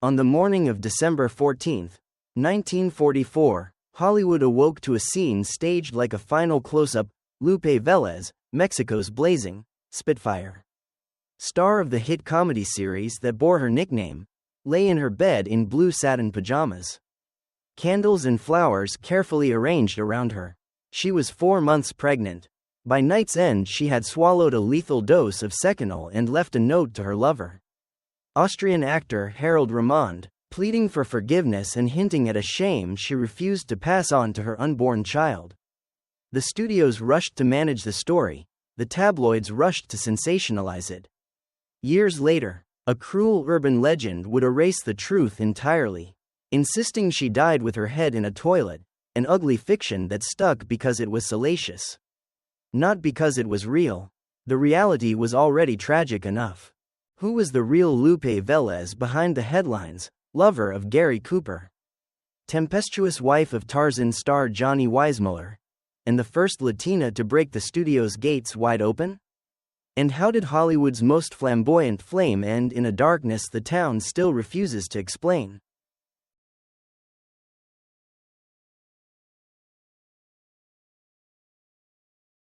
On the morning of December 14, 1944, Hollywood awoke to a scene staged like a final close-up. Lupe Vélez, Mexico's blazing Spitfire, star of the hit comedy series that bore her nickname, lay in her bed in blue satin pajamas. Candles and flowers carefully arranged around her. She was 4 months pregnant. By night's end she had swallowed a lethal dose of Seconal and left a note to her lover. Austrian actor Harold Ramond, pleading for forgiveness and hinting at a shame she refused to pass on to her unborn child. The studios rushed to manage the story, the tabloids rushed to sensationalize it. Years later, a cruel urban legend would erase the truth entirely, insisting she died with her head in a toilet, an ugly fiction that stuck because it was salacious. Not because it was real. The reality was already tragic enough. Who was the real Lupe Vélez behind the headlines? Lover of Gary Cooper, tempestuous wife of Tarzan star Johnny Weissmuller, and the first Latina to break the studio's gates wide open? And how did Hollywood's most flamboyant flame end in a darkness the town still refuses to explain?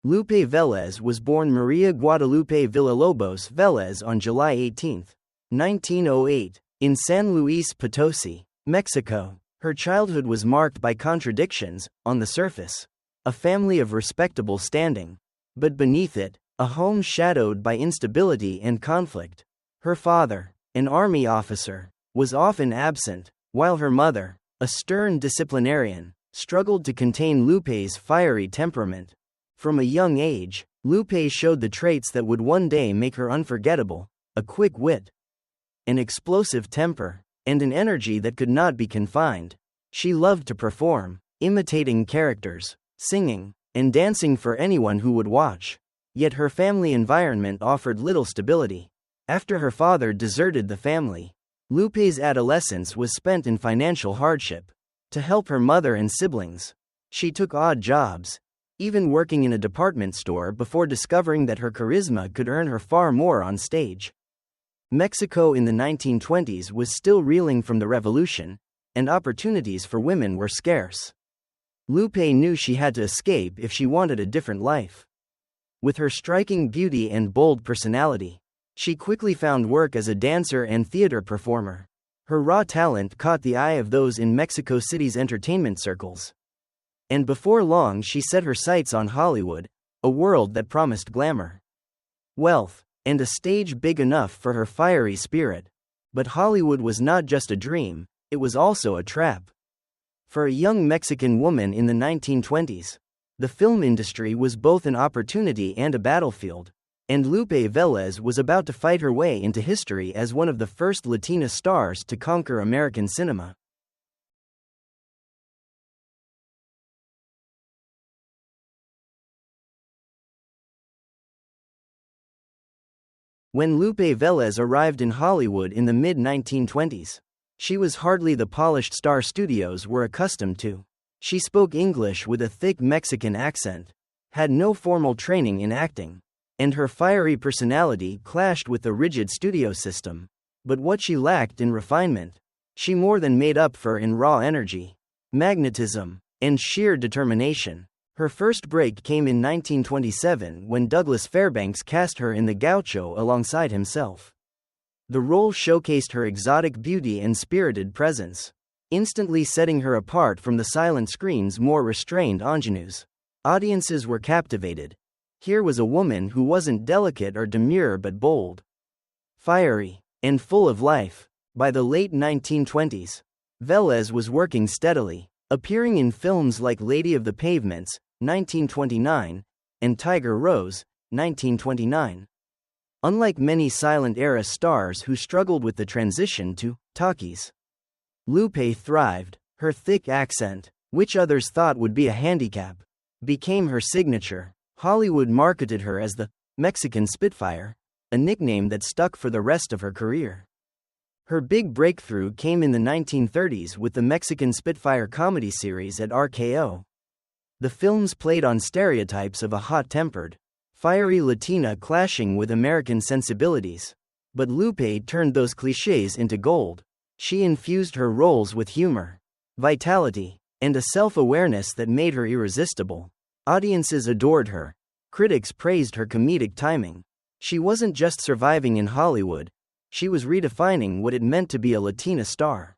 Lupe Vélez was born Maria Guadalupe Villalobos Vélez on July 18, 1908, in San Luis Potosi, Mexico. Her childhood was marked by contradictions. On the surface, a family of respectable standing, but beneath it, a home shadowed by instability and conflict. Her father, an army officer, was often absent, while her mother, a stern disciplinarian, struggled to contain Lupe's fiery temperament. From a young age, Lupe showed the traits that would one day make her unforgettable: a quick wit, an explosive temper, and an energy that could not be confined. She loved to perform, imitating characters, singing, and dancing for anyone who would watch. Yet her family environment offered little stability. After her father deserted the family, Lupe's adolescence was spent in financial hardship. To help her mother and siblings, she took odd jobs, even working in a department store before discovering that her charisma could earn her far more on stage. Mexico in the 1920s was still reeling from the revolution, and opportunities for women were scarce. Lupe knew she had to escape if she wanted a different life. With her striking beauty and bold personality, she quickly found work as a dancer and theater performer. Her raw talent caught the eye of those in Mexico City's entertainment circles. And before long she set her sights on Hollywood, a world that promised glamour, wealth, and a stage big enough for her fiery spirit. But Hollywood was not just a dream, it was also a trap. For a young Mexican woman in the 1920s, the film industry was both an opportunity and a battlefield, and Lupe Vélez was about to fight her way into history as one of the first Latina stars to conquer American cinema. When Lupe Vélez arrived in Hollywood in the mid-1920s, she was hardly the polished star studios were accustomed to. She spoke English with a thick Mexican accent, had no formal training in acting, and her fiery personality clashed with the rigid studio system. But what she lacked in refinement, she more than made up for in raw energy, magnetism, and sheer determination. Her first break came in 1927 when Douglas Fairbanks cast her in The Gaucho alongside himself. The role showcased her exotic beauty and spirited presence, instantly setting her apart from the silent screen's more restrained ingenues. Audiences were captivated. Here was a woman who wasn't delicate or demure but bold, fiery, and full of life. By the late 1920s, Vélez was working steadily, appearing in films like Lady of the Pavements, 1929, and Tiger Rose, 1929. Unlike many silent-era stars who struggled with the transition to talkies, Lupe thrived. Her thick accent, which others thought would be a handicap, became her signature. Hollywood marketed her as the Mexican Spitfire, a nickname that stuck for the rest of her career. Her big breakthrough came in the 1930s with the Mexican Spitfire comedy series at RKO. The films played on stereotypes of a hot-tempered, fiery Latina clashing with American sensibilities. But Lupe turned those clichés into gold. She infused her roles with humor, vitality, and a self-awareness that made her irresistible. Audiences adored her. Critics praised her comedic timing. She wasn't just surviving in Hollywood, she was redefining what it meant to be a Latina star.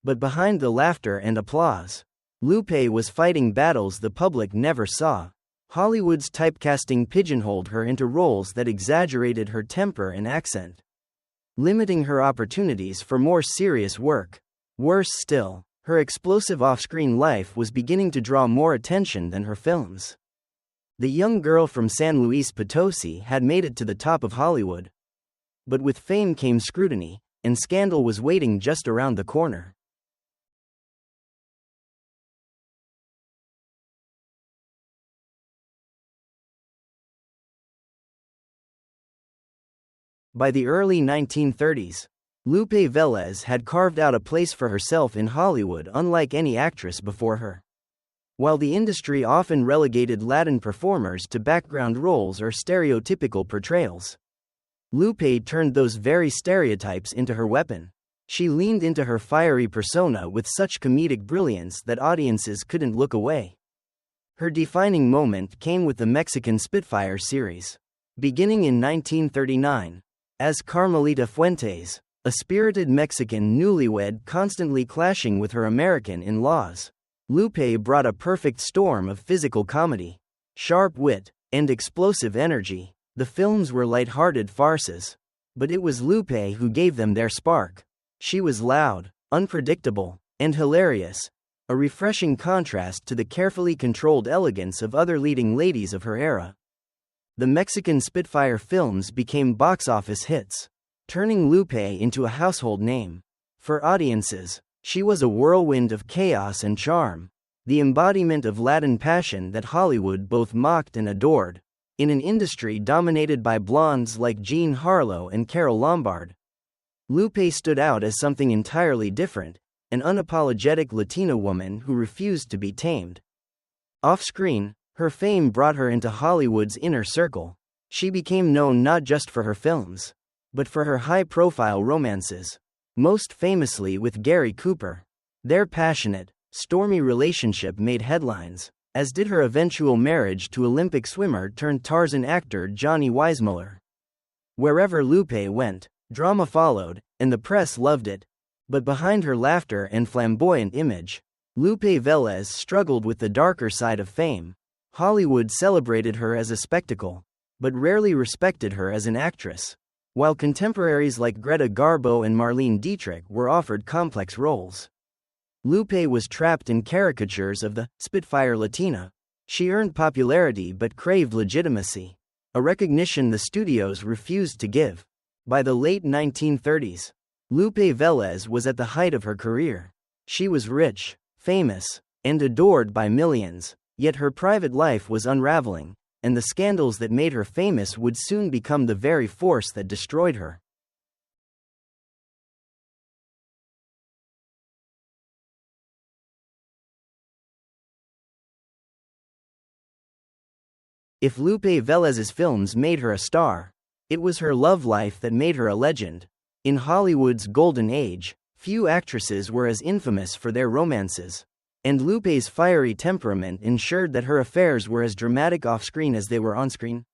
But behind the laughter and applause, Lupe was fighting battles the public never saw. Hollywood's typecasting pigeonholed her into roles that exaggerated her temper and accent, limiting her opportunities for more serious work. Worse still, her explosive off-screen life was beginning to draw more attention than her films. The young girl from San Luis Potosi had made it to the top of Hollywood. But with fame came scrutiny, and scandal was waiting just around the corner. By the early 1930s, Lupe Vélez had carved out a place for herself in Hollywood unlike any actress before her. While the industry often relegated Latin performers to background roles or stereotypical portrayals, Lupe turned those very stereotypes into her weapon. She leaned into her fiery persona with such comedic brilliance that audiences couldn't look away. Her defining moment came with the Mexican Spitfire series. Beginning in 1939, as Carmelita Fuentes, a spirited Mexican newlywed constantly clashing with her American in-laws, Lupe brought a perfect storm of physical comedy, sharp wit, and explosive energy. The films were light-hearted farces, but it was Lupe who gave them their spark. She was loud, unpredictable, and hilarious, a refreshing contrast to the carefully controlled elegance of other leading ladies of her era. The Mexican Spitfire films became box office hits, turning Lupe into a household name. For audiences, she was a whirlwind of chaos and charm, the embodiment of Latin passion that Hollywood both mocked and adored. In an industry dominated by blondes like Jean Harlow and Carole Lombard, Lupe stood out as something entirely different, an unapologetic Latina woman who refused to be tamed. Off-screen, her fame brought her into Hollywood's inner circle. She became known not just for her films, but for her high-profile romances, most famously with Gary Cooper. Their passionate, stormy relationship made headlines, as did her eventual marriage to Olympic swimmer turned Tarzan actor Johnny Weissmuller. Wherever Lupe went, drama followed, and the press loved it. But behind her laughter and flamboyant image, Lupe Vélez struggled with the darker side of fame. Hollywood celebrated her as a spectacle, but rarely respected her as an actress. While contemporaries like Greta Garbo and Marlene Dietrich were offered complex roles, Lupe was trapped in caricatures of the Spitfire Latina. She earned popularity but craved legitimacy, a recognition the studios refused to give. By the late 1930s, Lupe Vélez was at the height of her career. She was rich, famous, and adored by millions, yet her private life was unraveling, and the scandals that made her famous would soon become the very force that destroyed her. If Lupe Vélez's films made her a star, it was her love life that made her a legend. In Hollywood's golden age, few actresses were as infamous for their romances, and Lupe's fiery temperament ensured that her affairs were as dramatic off-screen as they were on-screen.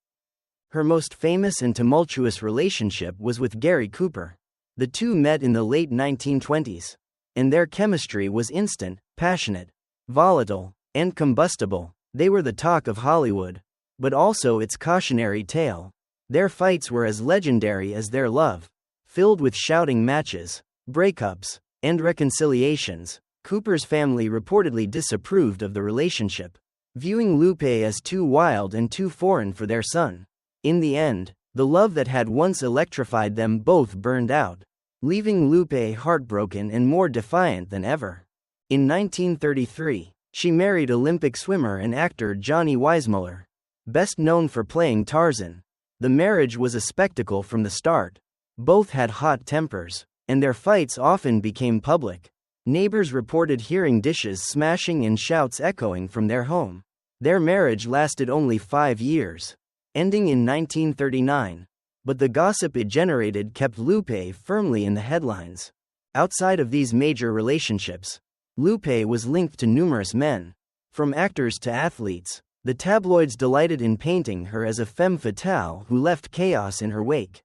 Her most famous and tumultuous relationship was with Gary Cooper. The two met in the late 1920s, and their chemistry was instant, passionate, volatile, and combustible. They were the talk of Hollywood, but also its cautionary tale. Their fights were as legendary as their love, filled with shouting matches, breakups, and reconciliations. Cooper's family reportedly disapproved of the relationship, viewing Lupe as too wild and too foreign for their son. In the end, the love that had once electrified them both burned out, leaving Lupe heartbroken and more defiant than ever. In 1933, she married Olympic swimmer and actor Johnny Weissmuller, best known for playing Tarzan. The marriage was a spectacle from the start. Both had hot tempers, and their fights often became public. Neighbors reported hearing dishes smashing and shouts echoing from their home. Their marriage lasted only 5 years, ending in 1939, but the gossip it generated kept Lupe firmly in the headlines. Outside of these major relationships, Lupe was linked to numerous men. From actors to athletes, the tabloids delighted in painting her as a femme fatale who left chaos in her wake.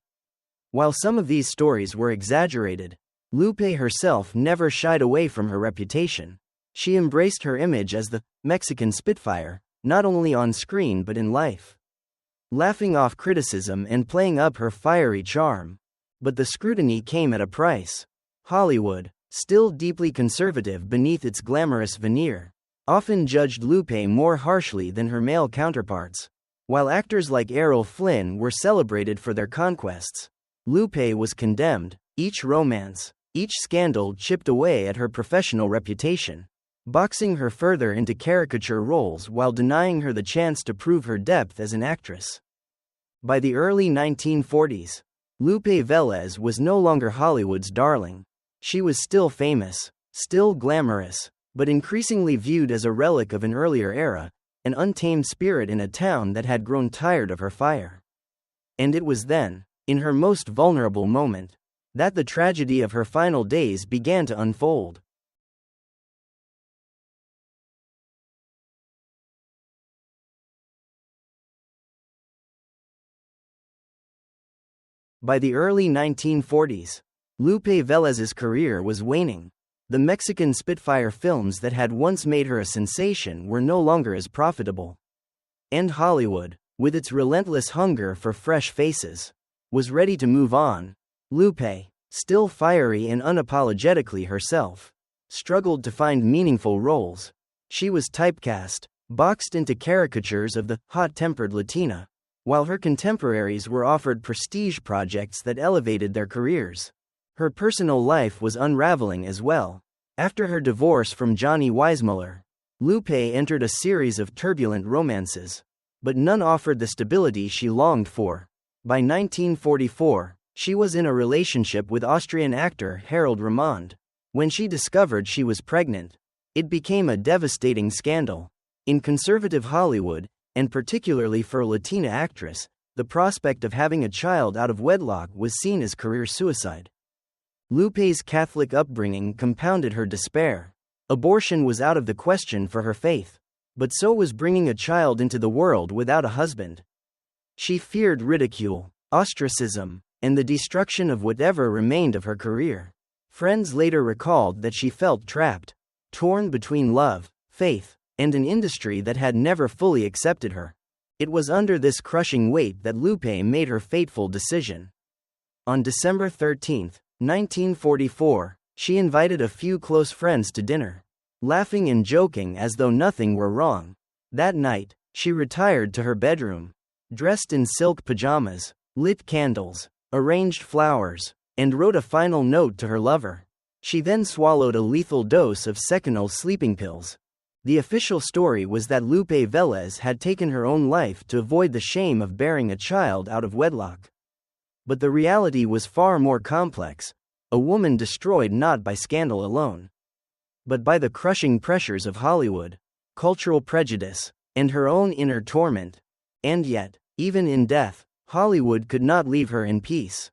While some of these stories were exaggerated, Lupe herself never shied away from her reputation. She embraced her image as the Mexican Spitfire, not only on screen but in life, laughing off criticism and playing up her fiery charm. But the scrutiny came at a price. Hollywood, still deeply conservative beneath its glamorous veneer, often judged Lupe more harshly than her male counterparts. While actors like Errol Flynn were celebrated for their conquests, Lupe was condemned. Each romance, each scandal chipped away at her professional reputation, boxing her further into caricature roles while denying her the chance to prove her depth as an actress. By the early 1940s, Lupe Vélez was no longer Hollywood's darling. She was still famous, still glamorous, but increasingly viewed as a relic of an earlier era, an untamed spirit in a town that had grown tired of her fire. And it was then, in her most vulnerable moment, that the tragedy of her final days began to unfold. By the early 1940s, Lupe Vélez's career was waning. The Mexican Spitfire films that had once made her a sensation were no longer as profitable. And Hollywood, with its relentless hunger for fresh faces, was ready to move on. Lupe, still fiery and unapologetically herself, struggled to find meaningful roles. She was typecast, boxed into caricatures of the hot-tempered Latina, while her contemporaries were offered prestige projects that elevated their careers. Her personal life was unraveling as well. After her divorce from Johnny Weissmuller, Lupe entered a series of turbulent romances, but none offered the stability she longed for. By 1944, she was in a relationship with Austrian actor Harold Ramond. When she discovered she was pregnant, it became a devastating scandal. In conservative Hollywood, and particularly for a Latina actress, the prospect of having a child out of wedlock was seen as career suicide. Lupe's Catholic upbringing compounded her despair. Abortion was out of the question for her faith, but so was bringing a child into the world without a husband. She feared ridicule, ostracism, and the destruction of whatever remained of her career. Friends later recalled that she felt trapped, torn between love, faith, and an industry that had never fully accepted her. It was under this crushing weight that Lupe made her fateful decision. On December 13, 1944, she invited a few close friends to dinner, laughing and joking as though nothing were wrong. That night, she retired to her bedroom, dressed in silk pajamas, lit candles, arranged flowers, and wrote a final note to her lover. She then swallowed a lethal dose of Seconal sleeping pills. The official story was that Lupe Vélez had taken her own life to avoid the shame of bearing a child out of wedlock. But the reality was far more complex. A woman destroyed not by scandal alone, but by the crushing pressures of Hollywood, cultural prejudice, and her own inner torment. And yet, even in death, Hollywood could not leave her in peace.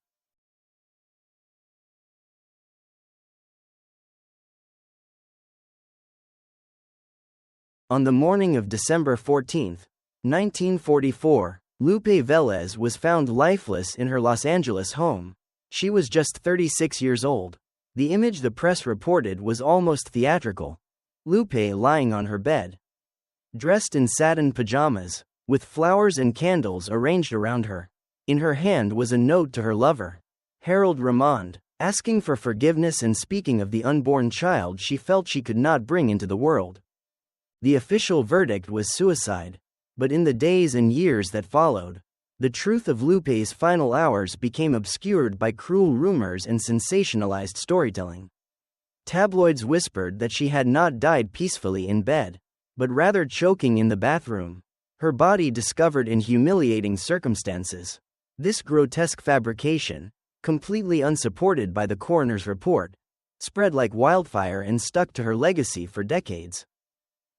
On the morning of December 14, 1944, Lupe Vélez was found lifeless in her Los Angeles home. She was just 36 years old. The image the press reported was almost theatrical. Lupe lying on her bed, dressed in satin pajamas, with flowers and candles arranged around her. In her hand was a note to her lover, Harold Ramond, asking for forgiveness and speaking of the unborn child she felt she could not bring into the world. The official verdict was suicide, but in the days and years that followed, the truth of Lupe's final hours became obscured by cruel rumors and sensationalized storytelling. Tabloids whispered that she had not died peacefully in bed, but rather choking in the bathroom, her body discovered in humiliating circumstances. This grotesque fabrication, completely unsupported by the coroner's report, spread like wildfire and stuck to her legacy for decades.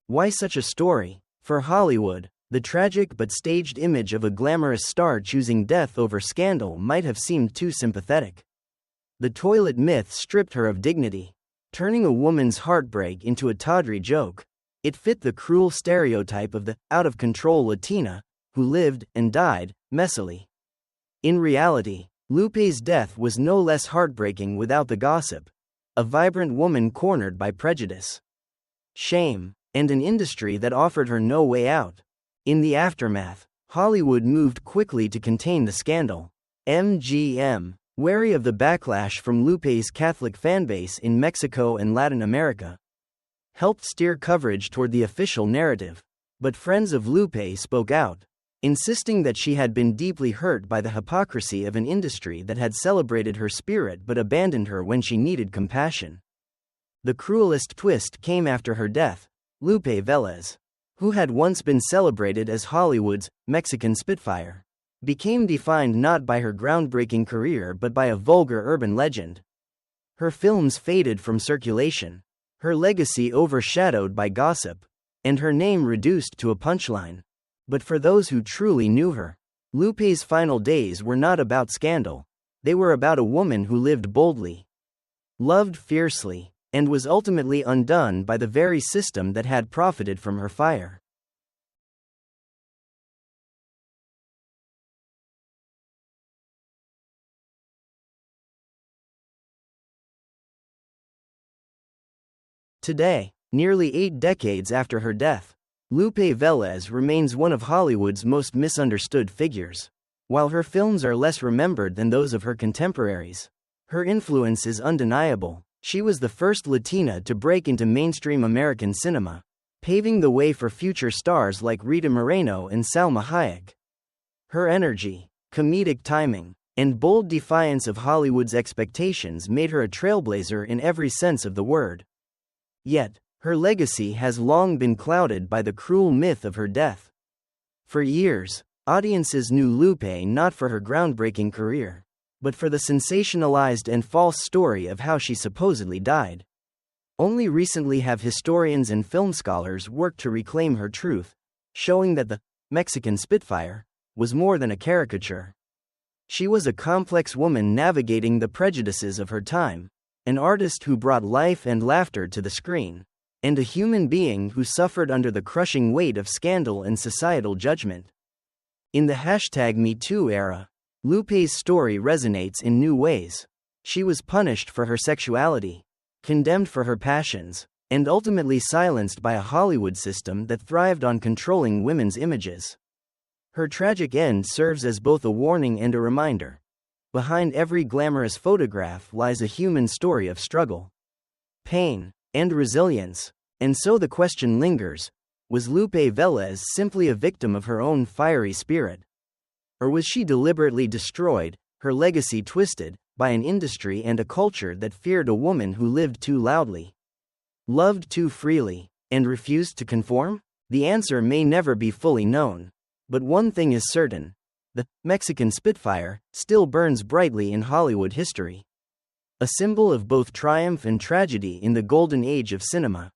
Why such a story? For Hollywood, the tragic but staged image of a glamorous star choosing death over scandal might have seemed too sympathetic. The toilet myth stripped her of dignity, turning a woman's heartbreak into a tawdry joke. It fit the cruel stereotype of the out-of-control Latina, who lived and died messily. In reality, Lupe's death was no less heartbreaking without the gossip. A vibrant woman cornered by prejudice, shame, and an industry that offered her no way out. In the aftermath, Hollywood moved quickly to contain the scandal. MGM, wary of the backlash from Lupe's Catholic fanbase in Mexico and Latin America, helped steer coverage toward the official narrative. But friends of Lupe spoke out, insisting that she had been deeply hurt by the hypocrisy of an industry that had celebrated her spirit but abandoned her when she needed compassion. The cruelest twist came after her death. Lupe Vélez, who had once been celebrated as Hollywood's Mexican Spitfire, became defined not by her groundbreaking career but by a vulgar urban legend. Her films faded from circulation, her legacy overshadowed by gossip, and her name reduced to a punchline. But for those who truly knew her, Lupe's final days were not about scandal. They were about a woman who lived boldly, loved fiercely, and was ultimately undone by the very system that had profited from her fire. Today, nearly 8 decades after her death, Lupe Vélez remains one of Hollywood's most misunderstood figures. While her films are less remembered than those of her contemporaries, her influence is undeniable. She was the first Latina to break into mainstream American cinema, paving the way for future stars like Rita Moreno and Salma Hayek. Her energy, comedic timing, and bold defiance of Hollywood's expectations made her a trailblazer in every sense of the word. Yet, her legacy has long been clouded by the cruel myth of her death. For years, audiences knew Lupe not for her groundbreaking career, but for the sensationalized and false story of how she supposedly died. Only recently have historians and film scholars worked to reclaim her truth, showing that the Mexican Spitfire was more than a caricature. She was a complex woman navigating the prejudices of her time, an artist who brought life and laughter to the screen, and a human being who suffered under the crushing weight of scandal and societal judgment. In the #MeToo era, Lupe's story resonates in new ways. She was punished for her sexuality, condemned for her passions, and ultimately silenced by a Hollywood system that thrived on controlling women's images. Her tragic end serves as both a warning and a reminder. Behind every glamorous photograph lies a human story of struggle, pain, and resilience. And so the question lingers, was Lupe Vélez simply a victim of her own fiery spirit? Or was she deliberately destroyed, her legacy twisted, by an industry and a culture that feared a woman who lived too loudly, loved too freely, and refused to conform? The answer may never be fully known. But one thing is certain: the Mexican Spitfire still burns brightly in Hollywood history. A symbol of both triumph and tragedy in the golden age of cinema.